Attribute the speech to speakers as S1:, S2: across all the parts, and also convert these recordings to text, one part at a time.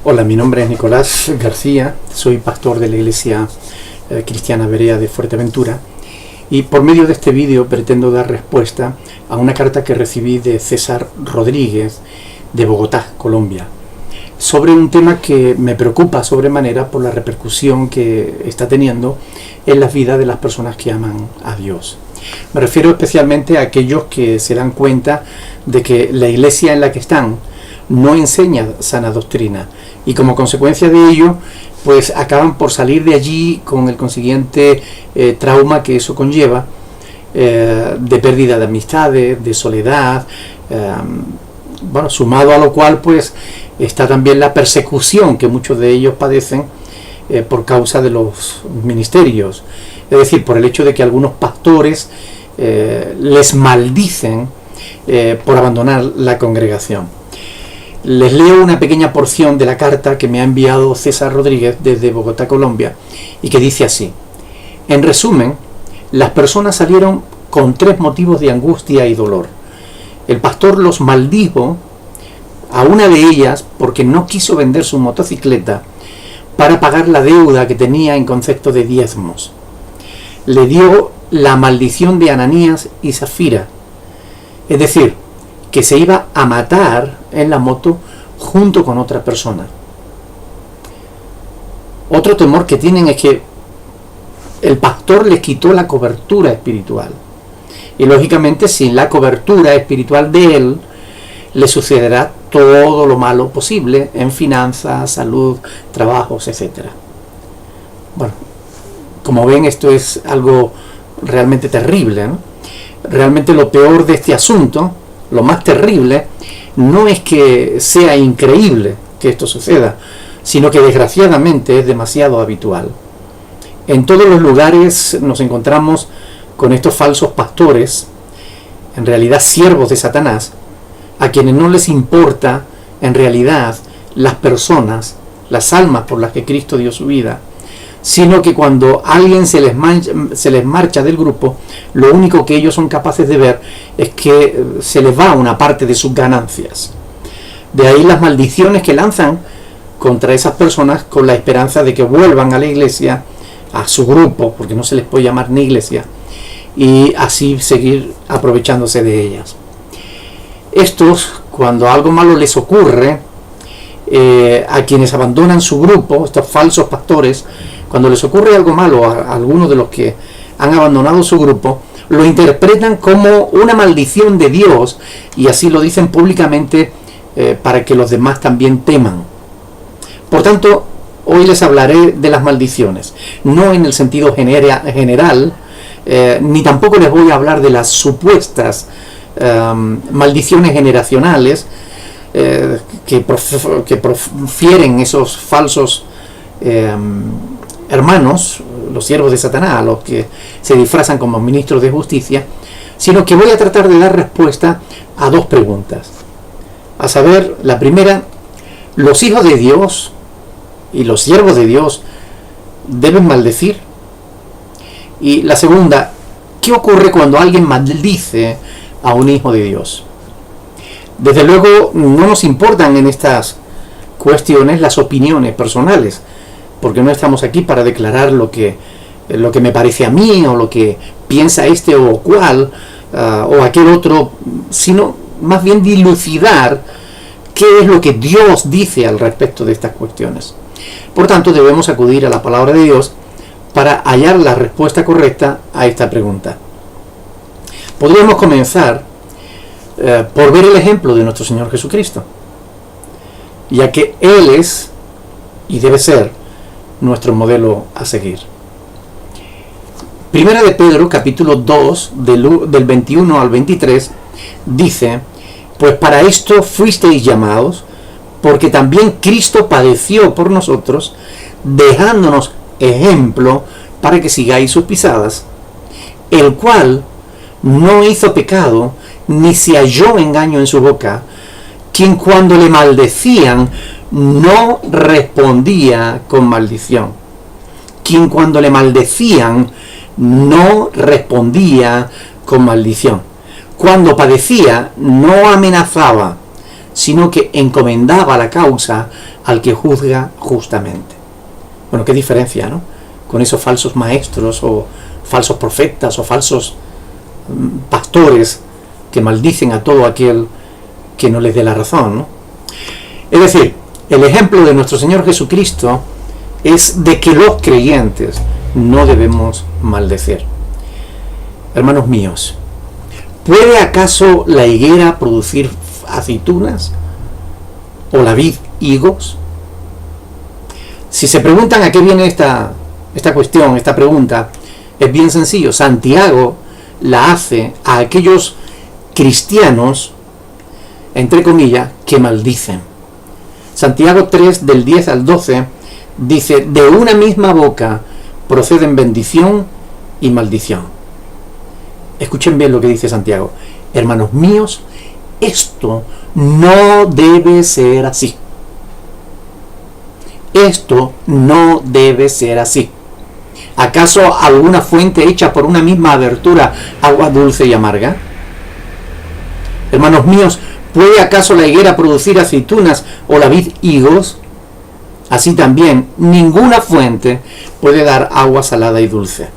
S1: Hola, mi nombre es Nicolás García, soy pastor de la Iglesia Cristiana Berea de Fuerteventura y por medio de este vídeo pretendo dar respuesta a una carta que recibí de César Rodríguez de Bogotá, Colombia, sobre un tema que me preocupa sobremanera por la repercusión que está teniendo en las vidas de las personas que aman a Dios. Me refiero especialmente a aquellos que se dan cuenta de que la iglesia en la que están no enseña sana doctrina y como consecuencia de ello pues acaban por salir de allí con el consiguiente trauma que eso conlleva, de pérdida de amistades, de soledad, sumado a lo cual pues está también la persecución que muchos de ellos padecen por causa de los ministerios, es decir, por el hecho de que algunos pastores les maldicen por abandonar la congregación. Les leo una pequeña porción de la carta que me ha enviado César Rodríguez desde Bogotá, Colombia, y que dice así: en resumen, las personas salieron con 3 motivos de angustia y dolor. El pastor los maldijo, a una de ellas porque no quiso vender su motocicleta para pagar la deuda que tenía en concepto de diezmos. Le dio la maldición de Ananías y Zafira, es decir, que se iba a matar en la moto junto con otra persona. Otro temor que tienen es que el pastor les quitó la cobertura espiritual. Y lógicamente sin la cobertura espiritual de él, le sucederá todo lo malo posible en finanzas, salud, trabajos, etc. Bueno, como ven, esto es algo realmente terrible, ¿no? Realmente lo peor de este asunto, lo más terrible, no es que sea increíble que esto suceda, sino que desgraciadamente es demasiado habitual. En todos los lugares nos encontramos con estos falsos pastores, en realidad siervos de Satanás, a quienes no les importa en realidad las personas, las almas por las que Cristo dio su vida, sino que cuando alguien se les marcha del grupo, lo único que ellos son capaces de ver es que se les va una parte de sus ganancias. De ahí las maldiciones que lanzan contra esas personas con la esperanza de que vuelvan a la iglesia, a su grupo, porque no se les puede llamar ni iglesia, y así seguir aprovechándose de ellas. Estos, cuando algo malo les ocurre, a quienes abandonan su grupo, estos falsos pastores, cuando les ocurre algo malo a algunos de los que han abandonado su grupo, lo interpretan como una maldición de Dios y así lo dicen públicamente para que los demás también teman. Por tanto, hoy les hablaré de las maldiciones, no en el sentido general, ni tampoco les voy a hablar de las supuestas maldiciones generacionales que profieren esos falsos hermanos, los siervos de Satanás, a los que se disfrazan como ministros de justicia, sino que voy a tratar de dar respuesta a 2 preguntas. A saber, la primera, ¿los hijos de Dios y los siervos de Dios deben maldecir? Y la segunda, ¿qué ocurre cuando alguien maldice a un hijo de Dios? Desde luego no nos importan en estas cuestiones las opiniones personales, porque no estamos aquí para declarar lo que me parece a mí o lo que piensa este o cual o aquel otro, sino más bien dilucidar qué es lo que Dios dice al respecto de estas cuestiones. Por tanto, debemos acudir a la palabra de Dios para hallar la respuesta correcta a esta pregunta. Podríamos comenzar por ver el ejemplo de nuestro Señor Jesucristo, ya que Él es y debe ser nuestro modelo a seguir. Primera de Pedro, capítulo 2, del 21 al 23, dice: pues para esto fuisteis llamados, porque también Cristo padeció por nosotros, dejándonos ejemplo para que sigáis sus pisadas, el cual no hizo pecado, ni se halló engaño en su boca, quien cuando le maldecían no respondía con maldición. Quien cuando le maldecían no respondía con maldición. Cuando padecía no amenazaba, sino que encomendaba la causa al que juzga justamente. Bueno, qué diferencia, ¿no? Con esos falsos maestros o falsos profetas o falsos pastores que maldicen a todo aquel que no les dé la razón, ¿no? Es decir, el ejemplo de nuestro Señor Jesucristo es de que los creyentes no debemos maldecir. Hermanos míos, ¿puede acaso la higuera producir aceitunas o la vid higos? Si se preguntan a qué viene esta cuestión, esta pregunta, es bien sencillo. Santiago la hace a aquellos cristianos, entre comillas, que maldicen. Santiago 3, del 10 al 12, dice: de una misma boca proceden bendición y maldición. Escuchen bien lo que dice Santiago. Hermanos míos, esto no debe ser así. Esto no debe ser así. ¿Acaso alguna fuente hecha por una misma abertura agua dulce y amarga? Hermanos míos, ¿puede acaso la higuera producir aceitunas o la vid higos? Así también, ninguna fuente puede dar agua salada y dulce.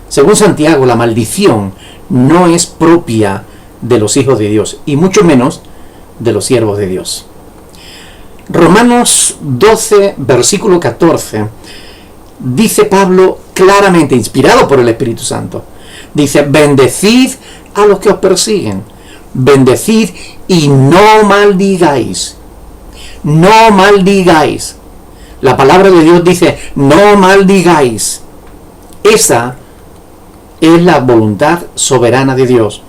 S1: Según Santiago, la maldición no es propia de los hijos de Dios, y mucho menos de los siervos de Dios. Romanos 12, versículo 14, dice Pablo claramente, inspirado por el Espíritu Santo, dice: bendecid a los que os persiguen, bendecid y no maldigáis. No maldigáis. La palabra de Dios dice: no maldigáis. Esa es la voluntad soberana de Dios.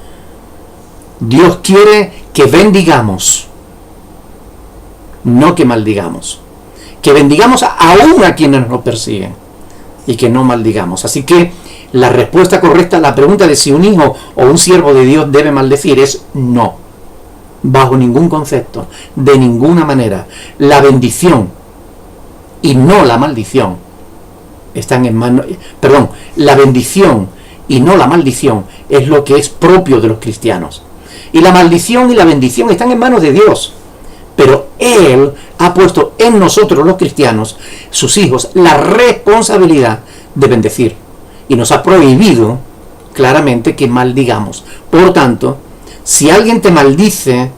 S1: Dios quiere que bendigamos, no que maldigamos. Que bendigamos aún a quienes nos persiguen y que no maldigamos. Así que la respuesta correcta a la pregunta de si un hijo o un siervo de Dios debe maldecir es no. Bajo ningún concepto, de ninguna manera. La bendición y no la maldición están en manos. La bendición y no la maldición es lo que es propio de los cristianos. Y la maldición y la bendición están en manos de Dios. Pero Él ha puesto en nosotros los cristianos, sus hijos, la responsabilidad de bendecir. Y nos ha prohibido claramente que maldigamos. Por tanto, si alguien te maldice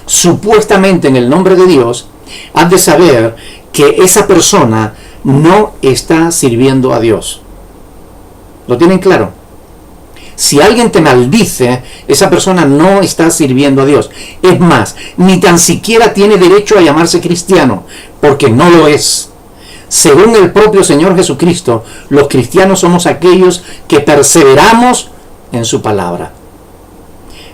S1: supuestamente en el nombre de Dios, has de saber que esa persona no está sirviendo a Dios. ¿Lo tienen claro? Si alguien te maldice, esa persona no está sirviendo a Dios. Es más, ni tan siquiera tiene derecho a llamarse cristiano, porque no lo es. Según el propio Señor Jesucristo, los cristianos somos aquellos que perseveramos en su palabra.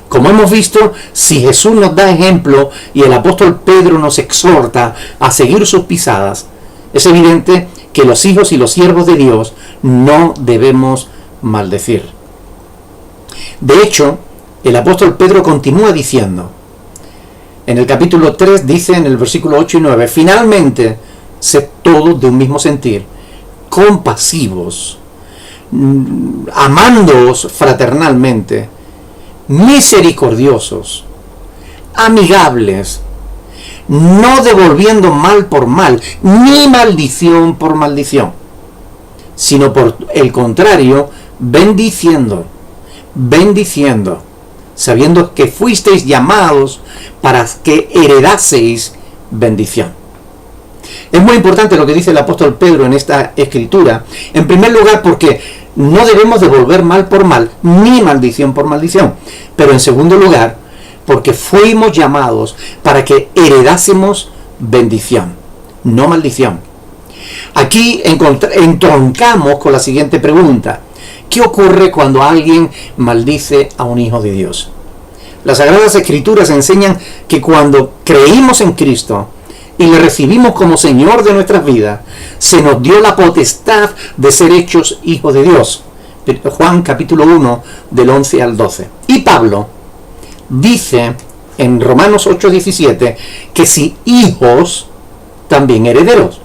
S1: Como hemos visto, si Jesús nos da ejemplo y el apóstol Pedro nos exhorta a seguir sus pisadas, es evidente que los hijos y los siervos de Dios no debemos maldecir. De hecho, el apóstol Pedro continúa diciendo, en el capítulo 3 dice en el versículo 8 y 9, finalmente, sed todos de un mismo sentir, compasivos, amándoos fraternalmente, misericordiosos, amigables, no devolviendo mal por mal, ni maldición por maldición, sino por el contrario, bendiciendo, sabiendo que fuisteis llamados para que heredaseis bendición. Es muy importante lo que dice el apóstol Pedro en esta escritura, en primer lugar porque no debemos devolver mal por mal, ni maldición por maldición, pero en segundo lugar porque fuimos llamados para que heredásemos bendición, no maldición. Aquí entroncamos con la siguiente pregunta: ¿qué ocurre cuando alguien maldice a un hijo de Dios? Las Sagradas Escrituras enseñan que cuando creímos en Cristo y le recibimos como Señor de nuestras vidas, se nos dio la potestad de ser hechos hijos de Dios. Juan capítulo 1, del 11 al 12. Y Pablo dice en Romanos 8:17 que si hijos, también herederos.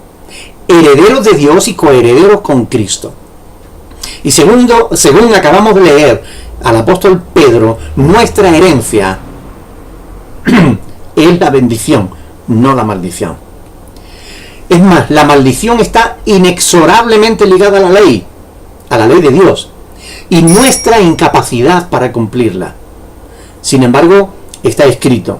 S1: Herederos de Dios y coherederos con Cristo. Y según acabamos de leer al apóstol Pedro, nuestra herencia es la bendición, no la maldición. Es más, la maldición está inexorablemente ligada a la ley de Dios, y nuestra incapacidad para cumplirla. Sin embargo, está escrito: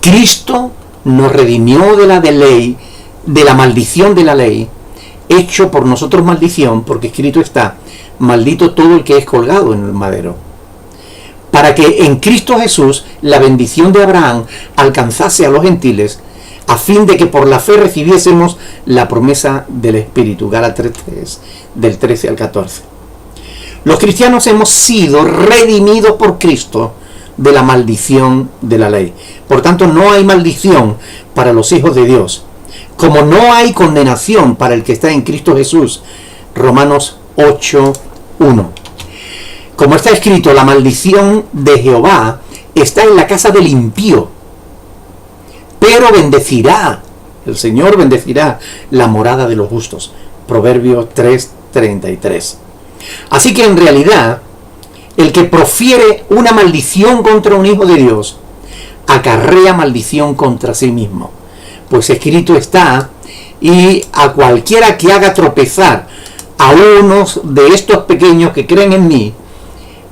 S1: Cristo nos redimió de la maldición de la ley, hecho por nosotros maldición, porque escrito está: maldito todo el que es colgado en el madero. Para que en Cristo Jesús la bendición de Abraham alcanzase a los gentiles, a fin de que por la fe recibiésemos la promesa del Espíritu. Gálatas 3, del 13 al 14. Los cristianos hemos sido redimidos por Cristo de la maldición de la ley. Por tanto, no hay maldición para los hijos de Dios, como no hay condenación para el que está en Cristo Jesús. Romanos 8:1. Como está escrito, la maldición de Jehová está en la casa del impío, pero bendecirá, el Señor bendecirá la morada de los justos. Proverbios 3:33. Así que en realidad, el que profiere una maldición contra un hijo de Dios, acarrea maldición contra sí mismo. Pues escrito está: y a cualquiera que haga tropezar a unos de estos pequeños que creen en mí,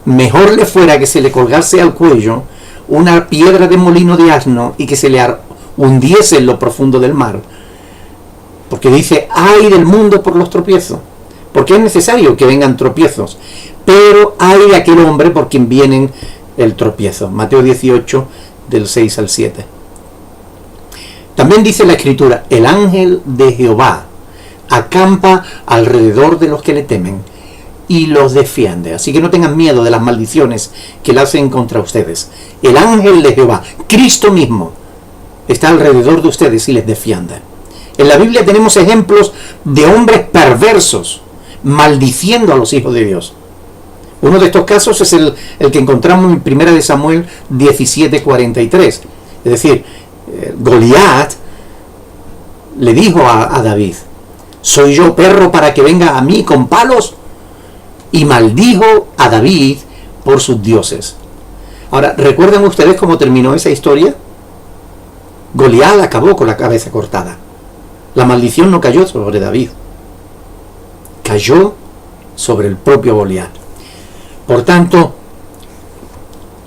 S1: mejor le fuera que se le colgase al cuello una piedra de molino de asno y que se le hundiese en lo profundo del mar. Porque dice: ay del mundo por los tropiezos, porque es necesario que vengan tropiezos, pero hay de aquel hombre por quien vienen el tropiezo. Mateo 18, del 6 al 7. También dice la Escritura: el ángel de Jehová acampa alrededor de los que le temen y los defiende. Así que no tengan miedo de las maldiciones que le hacen contra ustedes. El ángel de Jehová, Cristo mismo, está alrededor de ustedes y les defiende. En la Biblia tenemos ejemplos de hombres perversos maldiciendo a los hijos de Dios. Uno de estos casos es el que encontramos en 1 Samuel 17:43. Es decir, Goliat le dijo a David: ¿soy yo perro para que venga a mí con palos? Y maldijo a David por sus dioses. Ahora, ¿recuerdan ustedes cómo terminó esa historia? Goliat acabó con la cabeza cortada. La maldición no cayó sobre David, cayó sobre el propio Goliat. Por tanto,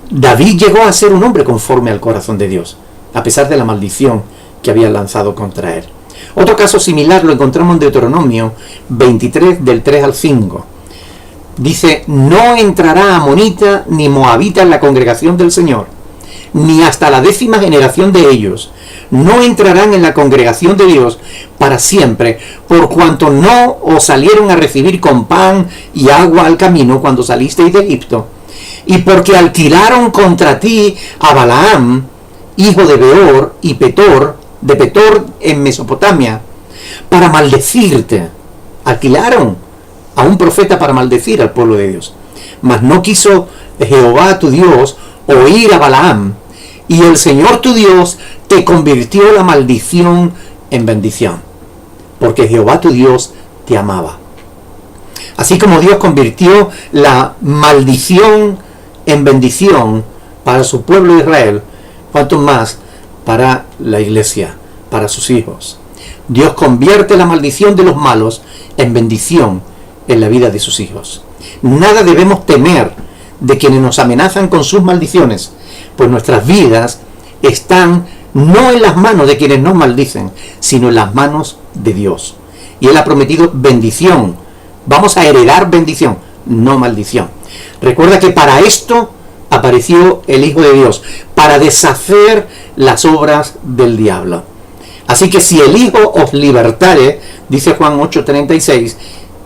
S1: David llegó a ser un hombre conforme al corazón de Dios, a pesar de la maldición que había lanzado contra él. Otro caso similar lo encontramos en Deuteronomio 23, del 3 al 5. Dice: no entrará amonita ni moabita en la congregación del Señor, ni hasta la 10ª generación de ellos. No entrarán en la congregación de Dios para siempre, por cuanto no os salieron a recibir con pan y agua al camino cuando salisteis de Egipto, y porque alquilaron contra ti a Balaam, hijo de Beor y de Petor en Mesopotamia, para maldecirte. Alquilaron a un profeta para maldecir al pueblo de Dios. Mas no quiso Jehová tu Dios oír a Balaam, y el Señor tu Dios te convirtió la maldición en bendición, porque Jehová tu Dios te amaba. Así como Dios convirtió la maldición en bendición para su pueblo Israel, cuanto más para la iglesia, para sus hijos. Dios convierte la maldición de los malos en bendición en la vida de sus hijos. Nada debemos temer de quienes nos amenazan con sus maldiciones, pues nuestras vidas están no en las manos de quienes nos maldicen, sino en las manos de Dios. Y Él ha prometido bendición. Vamos a heredar bendición, no maldición. Recuerda que para esto apareció el Hijo de Dios, para deshacer las obras del diablo. Así que si el Hijo os libertare, dice Juan 8:36,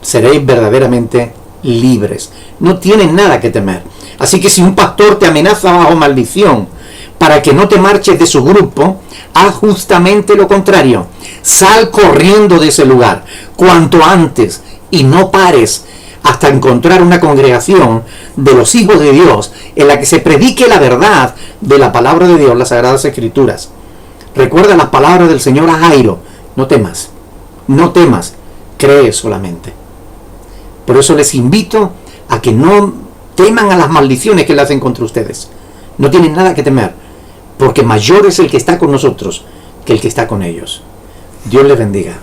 S1: seréis verdaderamente libres. No tienen nada que temer. Así que si un pastor te amenaza bajo maldición para que no te marches de su grupo, haz justamente lo contrario. Sal corriendo de ese lugar cuanto antes y no pares hasta encontrar una congregación de los hijos de Dios en la que se predique la verdad de la palabra de Dios, las Sagradas Escrituras. Recuerda las palabras del Señor a Jairo: no temas, no temas, cree solamente. Por eso les invito a que no teman a las maldiciones que le hacen contra ustedes. No tienen nada que temer, porque mayor es el que está con nosotros que el que está con ellos. Dios les bendiga.